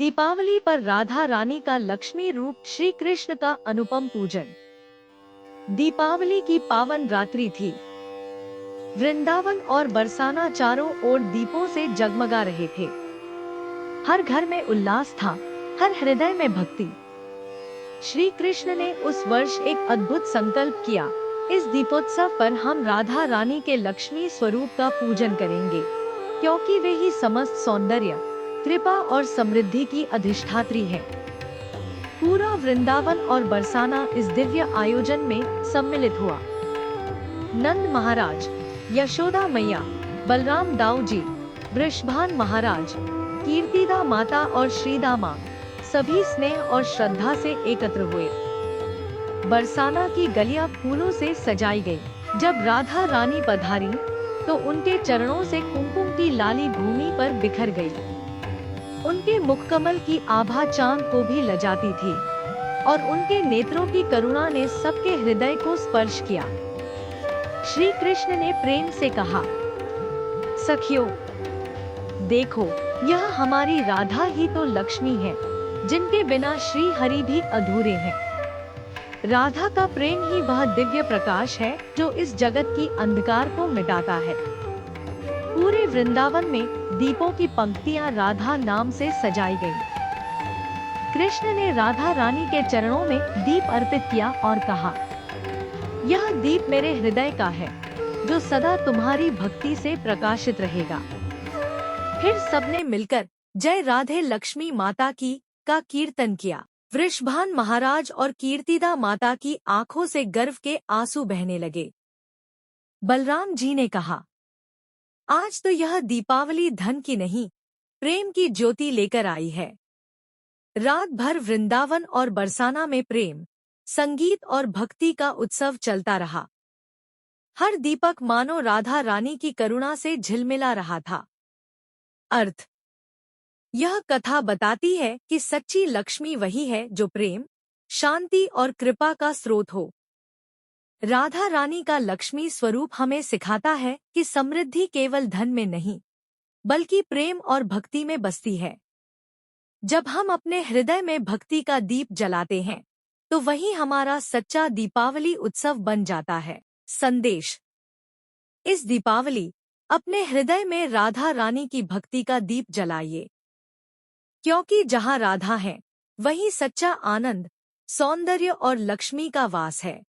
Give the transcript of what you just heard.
दीपावली पर राधा रानी का लक्ष्मी रूप श्री कृष्ण का अनुपम पूजन। दीपावली की पावन रात्रि थी। वृंदावन और बरसाना चारों ओर दीपों से जगमगा रहे थे। हर घर में उल्लास था, हर हृदय में भक्ति। श्री कृष्ण ने उस वर्ष एक अद्भुत संकल्प किया। इस दीपोत्सव पर हम राधा रानी के लक्ष्मी स्वरूप का पूजन करेंगे, क्योंकि वे ही समस्त सौंदर्य, कृपा और समृद्धि की अधिष्ठात्री है। पूरा वृंदावन और बरसाना इस दिव्य आयोजन में सम्मिलित हुआ। नंद महाराज, यशोदा मैया, बलराम दाऊ जी, वृषभान महाराज, कीर्तिदा माता और श्रीदा माँ सभी स्नेह और श्रद्धा से एकत्र हुए। बरसाना की गलियां फूलों से सजाई गई। जब राधा रानी पधारी तो उनके चरणों से कुमकुम की लाली भूमि पर बिखर गई। उनके मुखकमल की आभा चांद को भी लजाती थी और उनके नेत्रों की करुणा ने सबके हृदय को स्पर्श किया। श्री कृष्ण ने प्रेम से कहा, सखियों, देखो, यह हमारी राधा ही तो लक्ष्मी है, जिनके बिना श्री हरि भी अधूरे हैं। राधा का प्रेम ही वह दिव्य प्रकाश है जो इस जगत की अंधकार को मिटाता है। पूरे वृंदावन में दीपों की पंक्तियां राधा नाम से सजाई गईं। कृष्ण ने राधा रानी के चरणों में दीप अर्पित किया और कहा, यह दीप मेरे हृदय का है, जो सदा तुम्हारी भक्ति से प्रकाशित रहेगा। फिर सबने मिलकर जय राधे लक्ष्मी माता की का कीर्तन किया। वृषभान महाराज और कीर्तिदा माता की आंखों से गर्व के आंसू बहने लगे। बलराम जी ने कहा, आज तो यह दीपावली धन की नहीं, प्रेम की ज्योति लेकर आई है। रात भर वृंदावन और बरसाना में प्रेम, संगीत और भक्ति का उत्सव चलता रहा। हर दीपक मानो राधा रानी की करुणा से झिलमिला रहा था। अर्थ: यह कथा बताती है कि सच्ची लक्ष्मी वही है जो प्रेम, शांति और कृपा का स्रोत हो। राधा रानी का लक्ष्मी स्वरूप हमें सिखाता है कि समृद्धि केवल धन में नहीं, बल्कि प्रेम और भक्ति में बसती है। जब हम अपने हृदय में भक्ति का दीप जलाते हैं, तो वही हमारा सच्चा दीपावली उत्सव बन जाता है। संदेश: इस दीपावली अपने हृदय में राधा रानी की भक्ति का दीप जलाइए, क्योंकि जहाँ राधा है, वहीं सच्चा आनंद, सौंदर्य और लक्ष्मी का वास है।